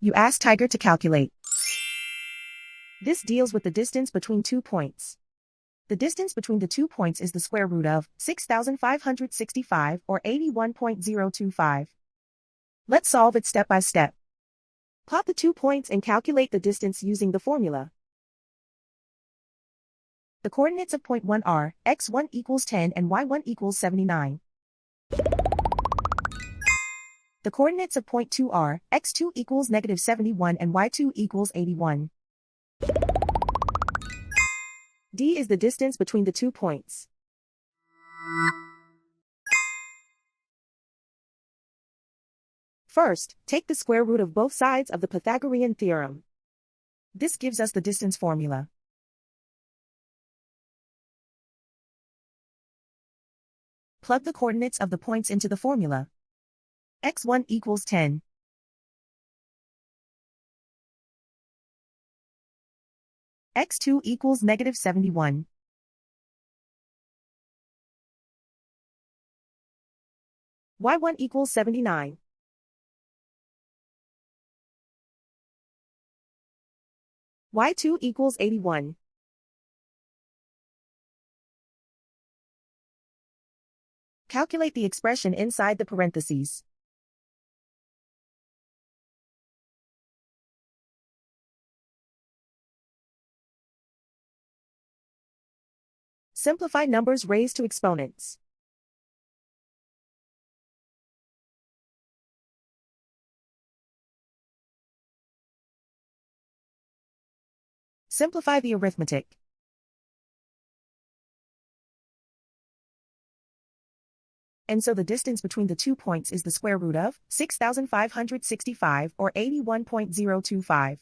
You ask Tiger to calculate. This deals with the distance between 2 points. The distance between the 2 points is the square root of 6,565 or 81.025. Let's solve it step by step. Plot the 2 points and calculate the distance using the formula. The coordinates of point 1 are x1 equals 10 and y1 equals 79. The coordinates of point 2 are x2 equals negative 71 and y2 equals 81. D is the distance between the 2 points. First, take the square root of both sides of the Pythagorean theorem. This gives us the distance formula. Plug the coordinates of the points into the formula. x1 equals 10. x2 equals negative 71. y1 equals 79. y2 equals 81. Calculate the expression inside the parentheses. Simplify numbers raised to exponents. Simplify the arithmetic. And so the distance between the 2 points is the square root of 6,565 or 81.025.